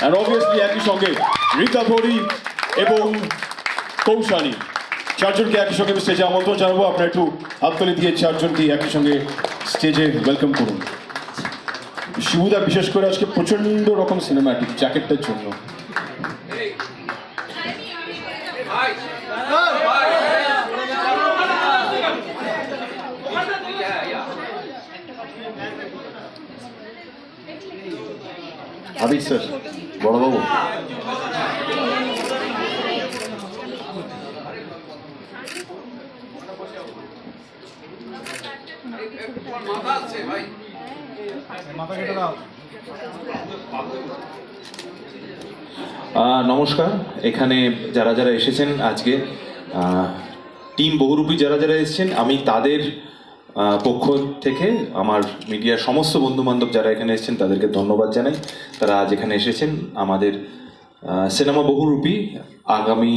And obviously একই সঙ্গে রীতা ভরি এবং কৌশানী চারজনকে একই সঙ্গে স্টেজে আমন্ত্রণ জানাবো। আপনারা একটু হাততালি দিয়ে চারজনকে একই সঙ্গে স্টেজে ওয়েলকাম করুন। শিবুদা বিশেষ করে আজকে প্রচন্ড রকম সিনেম্যাটিক জ্যাকেটটার জন্য। আবির স্যার, বড়বাবু, নমস্কার। এখানে যারা যারা এসেছেন আজকে টিম বহুরূপী যারা যারা এসেছেন, আমি তাদের পক্ষ থেকে আমার মিডিয়ার সমস্ত বন্ধুবান্ধব যারা এখানে এসেছেন তাদেরকে ধন্যবাদ জানাই। তারা আজ এখানে এসেছেন। আমাদের সিনেমা বহুরূপী আগামী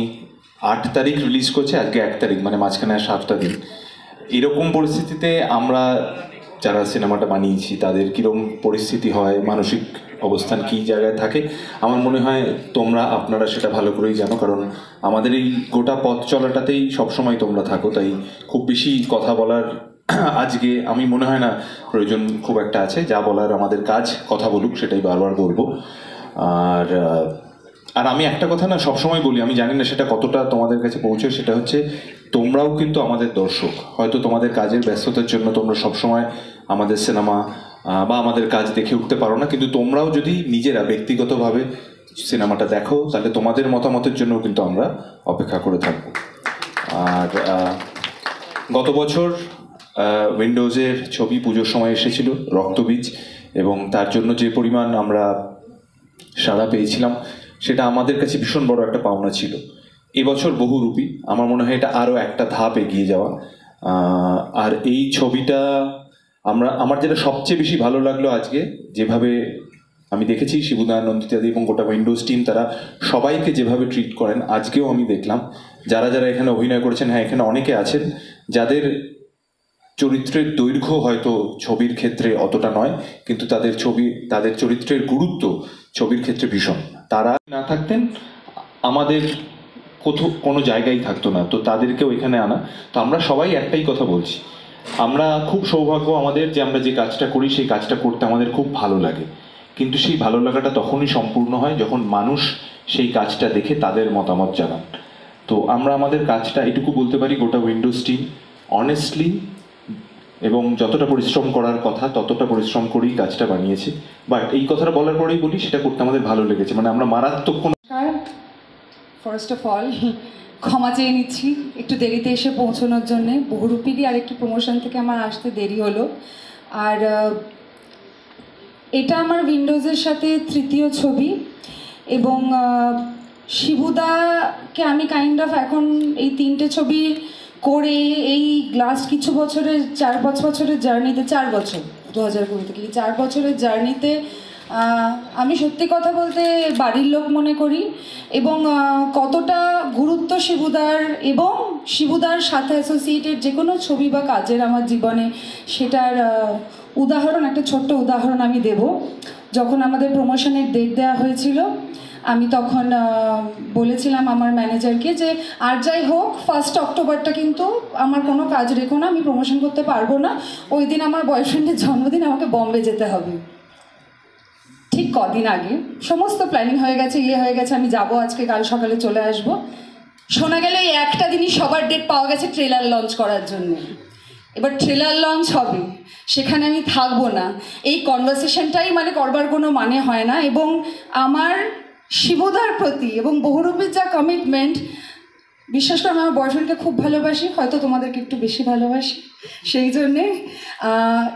8 তারিখ রিলিজ করছে, আজকে 1 তারিখ, মানে মাঝখানে 7টা দিন। এরকম পরিস্থিতিতে আমরা যারা সিনেমাটা বানিয়েছি তাদের কীরকম পরিস্থিতি হয়, মানসিক অবস্থান কী জায়গায় থাকে, আমার মনে হয় আপনারা সেটা ভালো করেই জানো, কারণ আমাদের এই গোটা পথ চলাটাতেই সবসময় তোমরা থাকো। তাই খুব বেশি কথা বলার আজকে আমি মনে হয় না প্রয়োজন খুব একটা আছে। যা বলার আমাদের কাজ, কথা বলুক, সেটাই বারবার বলবো। আর আমি একটা কথা না সবসময় বলি, আমি জানি না সেটা কতটা তোমাদের কাছে পৌঁছয়, সেটা হচ্ছে তোমরাও কিন্তু আমাদের দর্শক। হয়তো তোমাদের কাজের ব্যস্ততার জন্য তোমরা সবসময় আমাদের সিনেমা বা আমাদের কাজ দেখে উঠতে পারো না, কিন্তু তোমরাও যদি নিজেরা ব্যক্তিগতভাবে সিনেমাটা দেখো তাহলে তোমাদের মতামতের জন্য কিন্তু আমরা অপেক্ষা করে থাকবো। আর গত বছর উইন্ডোজের ছবি পুজোর সময় এসেছিল, রক্তবীজ, এবং তার জন্য যে পরিমাণ আমরা সাড়া পেয়েছিলাম সেটা আমাদের কাছে ভীষণ বড় একটা পাওনা ছিল। এবছর বহুরূপী আমার মনে হয় এটা আরও একটা ধাপ এগিয়ে যাওয়া। আর এই ছবিটা আমার যেটা সবচেয়ে বেশি ভালো লাগলো আজকে, যেভাবে আমি দেখেছি শিবুদা, নন্দিতাদি এবং গোটা উইন্ডোজ টিম তারা সবাইকে যেভাবে ট্রিট করেন, আজকেও আমি দেখলাম যারা যারা এখানে অভিনয় করেছেন, হ্যাঁ এখানে অনেকে আছেন যাদের চরিত্রের দৈর্ঘ্য হয়তো ছবির ক্ষেত্রে অতটা নয়, কিন্তু তাদের চরিত্রের গুরুত্ব ছবির ক্ষেত্রে ভীষণ। তারা না থাকতেন আমাদের কোনো জায়গায় থাকতো না, তো তাদেরকেও এখানে আনা। তো আমরা সবাই একটাই কথা বলছি, আমরা খুব সৌভাগ্য আমাদের যে আমরা যে কাজটা করি সেই কাজটা করতে আমাদের খুব ভালো লাগে, কিন্তু সেই ভালো লাগাটা তখনই সম্পূর্ণ হয় যখন মানুষ সেই কাজটা দেখে তাদের মতামত জানান। তো আমরা আমাদের কাজটা এটুকু বলতে পারি, গোটা উইন্ডোজ টিম অনেস্টলি এবং যতটা পরিশ্রম করার কথা ততটা পরিশ্রম করেই কাজটা বানিয়েছে। বাট এই কথাটা বলার পরেই বলি, সেটা করতে আমাদের ভালো লেগেছে, মানে আমরা মারাত্মক কোনো। ফার্স্ট অফ অল ক্ষমা চেয়ে নিচ্ছি একটু দেরিতে এসে পৌঁছানোর জন্যে। বহুরূপীরই আরেকটু প্রমোশন থেকে আমার আসতে দেরি হলো। আর এটা আমার উইন্ডোজের সাথে 3য় ছবি, এবং শিবুদাকে আমি কাইন্ড অফ এখন এই 3টে ছবি করে এই লাস্ট কিছু বছরের 4-5 বছরের জার্নিতে, 4 বছর 2020 থেকে 4 বছরের জার্নিতে আমি সত্যি কথা বলতে বাড়ির লোক মনে করি, এবং কতটা গুরুত্ব শিবুদার এবং শিবুদার সাথে অ্যাসোসিয়েটেড যে কোনো ছবি বা কাজের আমার জীবনে, সেটার উদাহরণ, একটা ছোট্ট উদাহরণ আমি দেব। যখন আমাদের প্রমোশনের ডেট দেওয়া হয়েছিল, আমি তখন বলেছিলাম আমার ম্যানেজারকে যে আর যাই হোক 1 অক্টোবরটা কিন্তু আমার কোনো কাজ রেখো না, আমি প্রমোশন করতে পারবো না, ওই দিন আমার বয়ফ্রেন্ডের জন্মদিন, আমাকে বম্বে যেতে হবে। ঠিক কদিন আগে সমস্ত প্ল্যানিং হয়ে গেছে, হয়ে গেছে, আমি যাব আজকে, কাল সকালে চলে আসব। শোনা গেল এই একটা দিনই সবার ডেট পাওয়া গেছে ট্রেলার লঞ্চ করার জন্য। এবার ট্রেলার লঞ্চ হবে, সেখানে আমি থাকবো না, এই কনভারসেশনটাই মানে করবার কোনো মানে হয় না। এবং আমার শিবুদার প্রতি এবং বহুরূপীর যা কমিটমেন্ট, বিশ্বাস করে আমি আমার বয়ফ্রেন্ডকে খুব ভালোবাসি, হয়তো তোমাদেরকে একটু বেশি ভালোবাসি, সেই জন্যে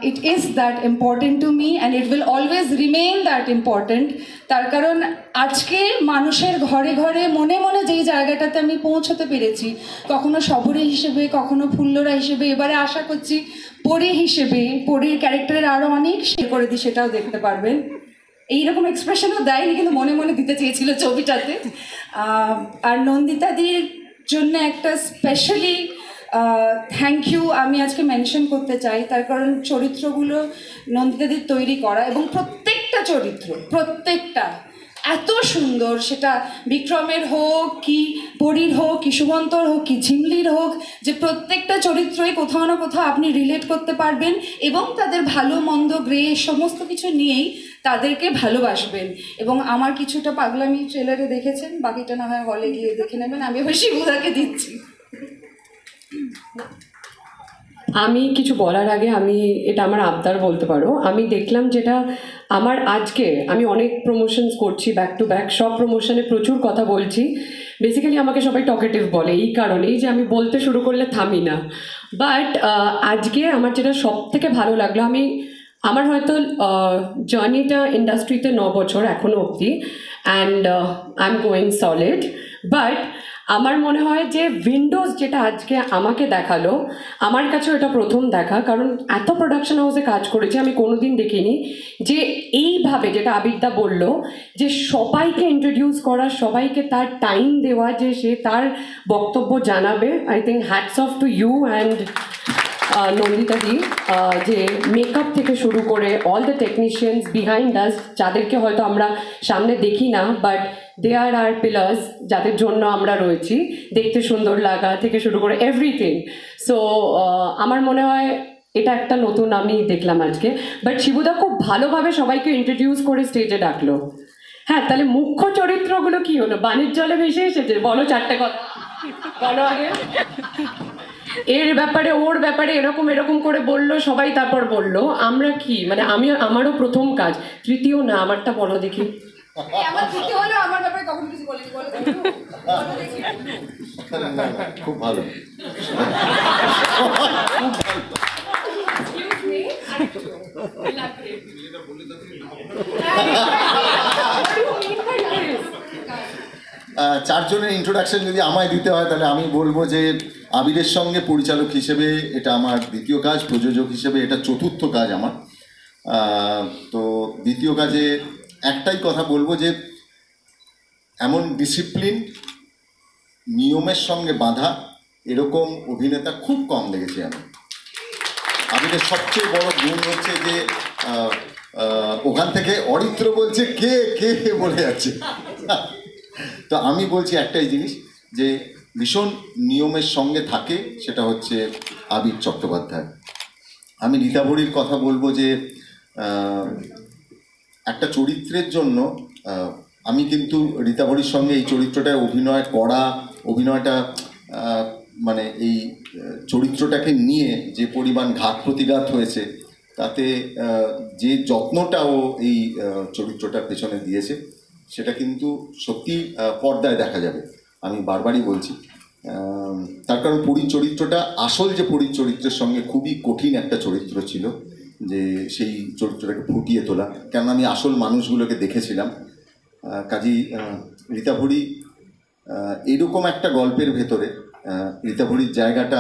it is that important to me and it will always remain that important. তার কারণ আজকে মানুষের ঘরে ঘরে মনে মনে যেই জায়গাটাতে আমি পৌঁছতে পেরেছি, কখনো শবরী হিসেবে, কখনো ফুল্লরা হিসেবে, এবারে আশা করছি পরী হিসেবে, পরীর ক্যারেক্টারের আরও অনেক শেয়ার করে দিই, সেটাও দেখতে পারবেন। এইরকম এক্সপ্রেশনও দেয়নি, কিন্তু মনে মনে দিতে চেয়েছিল ছবিটাতে। আর নন্দিতাদির জন্য একটা স্পেশালি থ্যাংক ইউ আমি আজকে মেনশন করতে চাই, তার কারণ চরিত্রগুলো নন্দিতাদির তৈরি করা, এবং প্রত্যেকটা চরিত্র, প্রত্যেকটা এত সুন্দর, সেটা বিক্রমের হোক কি পরীর হোক কি সুমন্তর হোক কি ঝিমলির হোক, যে প্রত্যেকটা চরিত্রই কোথাও না কোথাও আপনি রিলেট করতে পারবেন এবং তাদের ভালো মন্দ গ্রে সমস্ত কিছু নিয়েই তাদেরকে ভালোবাসবেন। এবং আমার কিছুটা পাগলামি ট্রেলারে দেখেছেন, বাকিটা না হয় হলে গিয়ে দেখে নেবেন। আমি এবার শিবুদাকে দিচ্ছি। আমি কিছু বলার আগে এটা আমার আবদার বলতে পারো। আমি দেখলাম যেটা আমার আজকে, আমি অনেক প্রমোশনস করছি ব্যাক টু ব্যাক, সব প্রমোশনে প্রচুর কথা বলছি। বেসিক্যালি আমাকে সবাই টকেটিভ বলে এই কারণেই যে আমি বলতে শুরু করলে থামি না। বাট আজকে আমার যেটা সব থেকে ভালো লাগলো, আমার হয়তো জার্নিটা ইন্ডাস্ট্রিতে 9 বছর এখনও অবধি, and I am going solid. But আমার মনে হয় যে উইন্ডোজ যেটা আজকে আমাকে দেখালো, আমার কাছেও এটা প্রথম দেখা, কারণ এত প্রোডাকশন হাউসে কাজ করেছি আমি কোনোদিন দেখিনি যে এইভাবে, যেটা আবিরদা বলল, যে সবাইকে ইন্ট্রোডিউস করা, সবাইকে তার টাইম দেওয়া, যে সে তার বক্তব্য জানাবে। I think hats off to you and Nandita di, যে মেকআপ থেকে শুরু করে all the technicians behind us, যাদেরকে হয়তো আমরা সামনে দেখি না, but they R R pillars, যাদের জন্য আমরা রয়েছি। দেখতে সুন্দর লাগা থেকে শুরু করে এভরিথিং। সো আমার মনে হয় এটা একটা নতুন আমি দেখলাম আজকে। বাট শিবুদা খুব ভালোভাবে সবাইকে ইন্ট্রোডিউস করে স্টেজে ডাকলো। হ্যাঁ, তাহলে মুখ্য চরিত্রগুলো কি হলো? বাণিজ্য জলে ভেসে এসেছে? বলো 4টে কথা বলো আগে। এর ব্যাপারে ওর ব্যাপারে এরকম এরকম করে বললো সবাই, তারপর বললো আমরা কি, মানে আমারও প্রথম কাজ, তৃতীয় না, আমারটা বলো দেখি। আমার তৃতীয় হলো, আমার ব্যাপারে কখন কিছু বলেনি, বলো দেখি। খুব ভালো। চারজনের ইন্ট্রোডাকশন যদি আমায় দিতে হয়, তাহলে আমি বলবো যে আবিরের সঙ্গে পরিচালক হিসেবে এটা আমার দ্বিতীয় কাজ, প্রযোজক হিসেবে এটা চতুর্থ কাজ আমার। তো দ্বিতীয় কাজে একটাই কথা বলবো যে এমন ডিসিপ্লিন, নিয়মের সঙ্গে বাঁধা এরকম অভিনেতা খুব কম দেখেছি আমি। আবিরের সবচেয়ে বড় গুণ হচ্ছে যে ওখান থেকে অরিত্র বলছে কে কে বলে যাচ্ছে। তো আমি বলছি একটাই জিনিস, যে ভীষণ নিয়মের সঙ্গে থাকে, সেটা হচ্ছে আবির চট্টোপাধ্যায়। আমি রীতাভরির কথা বলবো যে একটা চরিত্রের জন্য আমি কিন্তু রীতাভরির সঙ্গে এই চরিত্রটায় অভিনয়টা মানে এই চরিত্রটাকে নিয়ে যে পরিমাণ ঘাত প্রতিঘাত হয়েছে, তাতে যে যত্নটা ও এই চরিত্রটার পেছনে দিয়েছে, সেটা কিন্তু সত্যি পর্দায় দেখা যাবে। আমি বারবারই বলছি, তার কারণ চরিত্রটা আসল যে চরিত্রের সঙ্গে খুবই কঠিন একটা চরিত্র ছিল, যে সেই চরিত্রটাকে ফুটিয়ে তোলা। কেন আমি আসল মানুষগুলোকে দেখেছিলাম। কাজী রীতাভরি এরকম একটা গল্পের ভেতরে রীতাভরির জায়গাটা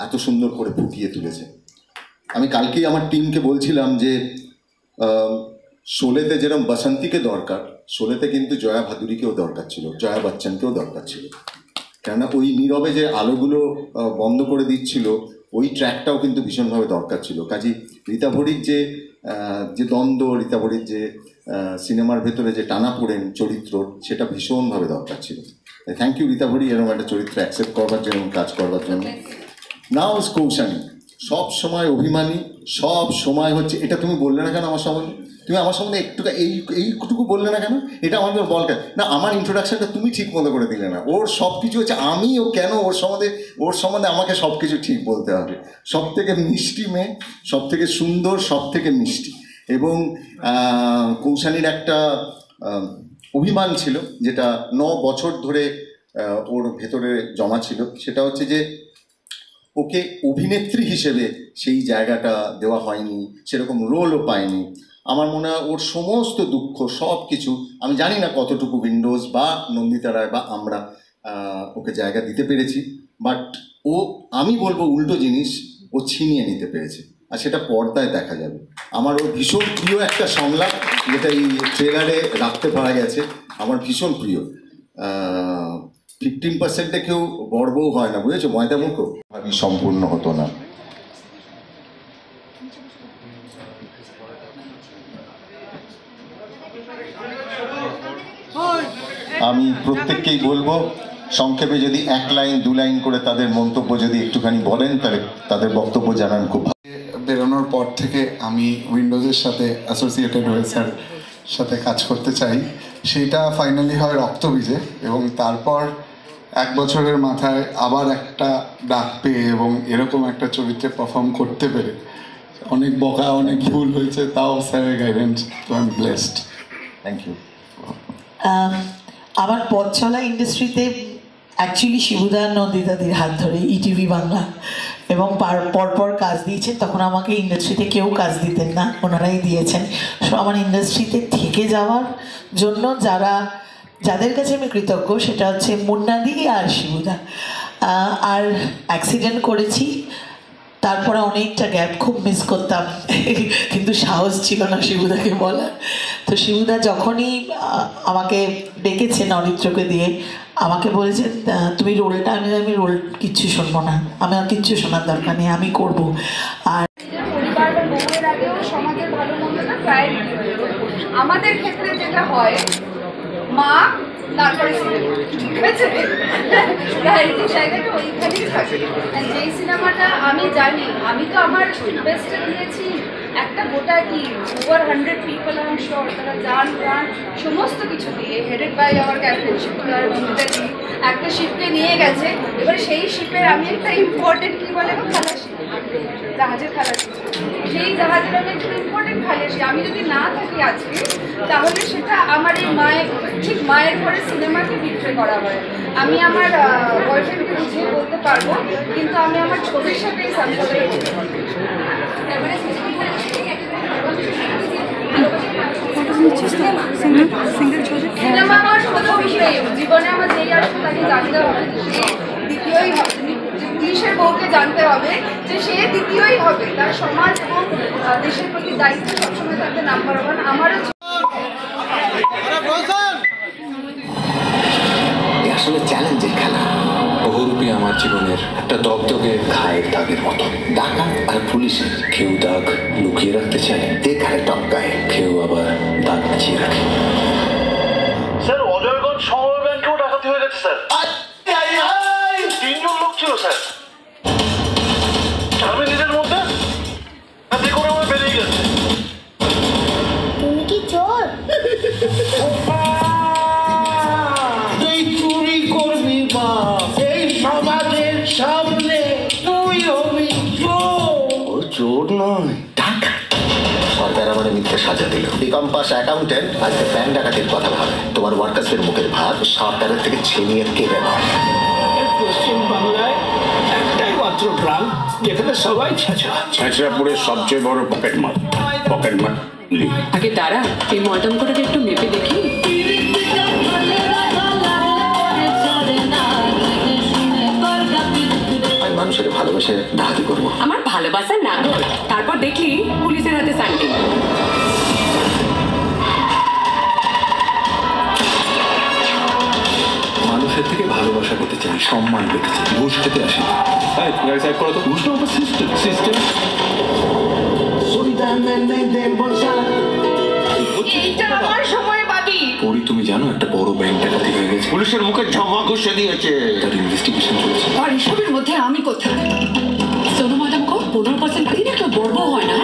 এত সুন্দর করে ফুটিয়ে তুলেছে। আমি কালকেই আমার টিমকে বলছিলাম যে শোলেতে যেরকম বসন্তীকে দরকার, শোলেতে কিন্তু জয়া ভাদুরীকেও দরকার ছিল, জয়া বচ্চনকেও দরকার ছিল। কেননা ওই নীরবে যে আলোগুলো বন্ধ করে দিচ্ছিল, ওই ট্র্যাকটাও কিন্তু ভীষণভাবে দরকার ছিল। কাজী রীতাভরির যে দ্বন্দ্ব, রীতাভরির যে সিনেমার ভেতরে যে টানাপোড়েন চরিত্র, সেটা ভীষণভাবে দরকার ছিল। থ্যাংক ইউ রীতাভরি, এরকম একটা চরিত্র অ্যাকসেপ্ট করবার জন্য, কাজ করবার জন্য। নাও কৌশানী সব সময় অভিমানী, সব সময় হচ্ছে এটা তুমি বললে না কেন আমার সম্বন্ধে, তুমি আমার সম্বন্ধে এইটুকু বললে না কেন, এটা আমাদের বল কেন না, আমার ইন্ট্রোডাকশনটা তুমি ঠিক মতো করে দিলে না। ওর সব কিছু হচ্ছে আমি, ও কেন ওর সম্বন্ধে আমাকে সব কিছু ঠিক বলতে হবে। সব থেকে মিষ্টি মেয়ে, সব থেকে সুন্দর, সব থেকে মিষ্টি। এবং কৌশানীর একটা অভিমান ছিল, যেটা 9 বছর ধরে ওর ভেতরে জমা ছিল, সেটা হচ্ছে যে ওকে অভিনেত্রী হিসেবে সেই জায়গাটা দেওয়া হয়নি, সেরকম রোলও পায়নি। আমার মনে হয় ওর সমস্ত দুঃখ, সব কিছু, আমি জানি না কতটুকু উইন্ডোজ বা নন্দিতা রায় বা আমরা ওকে জায়গা দিতে পেরেছি, বাট আমি বলবো উল্টো জিনিস ও ছিনিয়ে নিতে পেরেছে, আর সেটা পর্দায় দেখা যাবে। আমার ওর ভীষণ প্রিয় একটা সংলাপ, যেটা এই ট্রেলারে রাখতে পারা গেছে, আমার ভীষণ প্রিয়। 15%-এ কেউ বড় বউ হয় না, বুঝেছো, ময়দা মুখো ভাবি সম্পূর্ণ হতো না। আমি প্রত্যেককেই বলবো সংক্ষেপে যদি 1 লাইন 2 লাইন করে তাদের মন্তব্য যদি একটুখানি বলেন তাহলে তাদের বক্তব্য জানান খুব ভালো। বেরোনোর পর থেকে আমি উইন্ডোজের সাথে অ্যাসোসিয়েটেড হয়ে স্যার সাথে কাজ করতে চাই, সেইটা ফাইনালি হয় রক্তবীজে, এবং তারপর 1 বছরের মাথায় আবার একটা ডাক পেয়ে এবং এরকম একটা চরিত্রে পারফর্ম করতে পেরে অনেক বকা, অনেক ভুল হয়েছে, তাও স্যারের গাইডেন্স, তো I am blessed. Thank you. আমার পথ চলা ইন্ডাস্ট্রিতে অ্যাকচুয়ালি শিবুদা নন্দিতাদির হাত ধরে ইটিভি বাংলা, এবং পরপর কাজ দিয়েছেন। তখন আমাকে ইন্ডাস্ট্রিতে কেউ কাজ দিতেন না, ওনারাই দিয়েছেন। সো আমার ইন্ডাস্ট্রিতে থেকে যাওয়ার জন্য যাদের কাছে আমি কৃতজ্ঞ সেটা হচ্ছে মুন্নাদি আর শিবুদা। আর অ্যাক্সিডেন্ট করেছি, তারপরে অনেকটা গ্যাপ, খুব মিস করতাম, কিন্তু সাহস ছিল না শিবুদাকে বলার। তো শিবুদা যখনই আমাকে ডেকেছেন অরিত্রকে দিয়ে, আমাকে বলেছেন তুমি রোলটা, আমি রোল কিচ্ছু শুনবো না, আমি আর কিচ্ছু শোনার দরকার নেই, আমি করবো। আর পরিবার বা বউয়ের আগেও সমাজের ভালো মন্দটা প্রায়োরিটি হয়ে যায়। আমাদের ক্ষেত্রে যেটা হয়, মা তারপরে প্রায়োরিটি জায়গাটা ওইখানেই থাকে। যেই সিনেমাটা আমি জানি, আমি তো আমার বেস্টে দিয়েছি, একটা গোটা team, over 100 people, I am sure, তারা জান প্রাণ সমস্ত কিছু দিয়ে, হেডেড বাই আমার ক্যাপ্টেন শিবকুমার মন্দিতাজি, একটা শিপকে নিয়ে গেছে। এবার সেই শিপের আমি একটা ইম্পর্টেন্ট কী বলে খালাসি, জাহাজের খালাসি, সেই জাহাজের আমি একটা ইম্পর্টেন্ট খালাসি। আমি যদি না থাকি আজকে, তাহলে সেটা আমার এই মায়ের, ঠিক মায়ের পরে সিনেমাকে বিক্রি করা হয়। আমি আমার বয়ফ্রেন্ডকে বুঝিয়ে বলতে পারবো, কিন্তু আমি আমার ছবির সাথে এই সামসাদের সিনেমা আমার প্রথম প্রেম। জীবনে আমার যেই আসবে তাকে জানতে হবে সে দ্বিতীয়ই হবে, পুলিশের বউকে জানতে হবে যে সে দ্বিতীয়ই হবে, তার সমাজ এবং দেশের প্রতি দায়িত্ব সবসময় থাকবে নাম্বার 1। আমারও আসলে চ্যালেঞ্জের খেলা। বহুরূপী আমার জীবনের একটা দগদগে ঘায়ের দাগের মতো। ডাকাত আর পুলিশের কেউ দাগ লুকিয়ে রাখতে চায়, দেখায় টপকায়, কেউ আবার দাগ লুকিয়ে রাখে। স্যার, অজয়গঞ্জ সমবায় ব্যাংকেও ডাকাতি হয়ে গেছে স্যার। 3 জন লোক ছিল স্যার, 4 মিনিটের মধ্যে হাতে করে আমার বেরিয়ে গেছে। তুমি কি চোর? তুই চুরি করবি মা, এই সমাজের সামনে তুই হবি চোর। ও চোর নয়, ডাকাত। সরকার আমার মিথ্যে সাজা দিল। বিকম্পাস অ্যাকাউন্টেন্ট আজকে ব্যাংক ডাকাতির কথা ভাবে। তোমার ওয়ার্কার্সের মুখের ভাত সরকারের থেকে ছিনিয়ে কেড়ে নেয়। পশ্চিম বাংলায় একটাই মাত্র গ্রাম যেখানে সবাই ছেঁচড়া। ছেঁচড়াপুরের সবচেয়ে বড় পকেট মার আগে দাঁড়া, এই মডার্ন কোটাকে একটু মেপে দেখি। আমি মানুষের ভালোবেসে ডাকাতি করবো। আমার ভালোবাসা নাগর, তারপর দেখলি পুলিশের হাতে সান্ডে। মানুষের থেকে ভালোবাসা পেতে চাই, সম্মান পেতে চাই, ঘুষ খেতে আসি। গাড়ি সাইড করো তো। ঘুষ না, সিস্টেম সিস্টেম। এইটা আমার সময় পাবি। পরি, তুমি জানো একটা বড় ব্যাংক ডাকাতি হয়ে গেছে, পুলিশের মুখে জমা ঘষে দিয়েছে, তার ইনভেস্টিগেশন চলছে। আর এসবের মধ্যে আমি কোথায়? সোনু ম্যাডাম কো 15% দিন একটা বড় হয় না।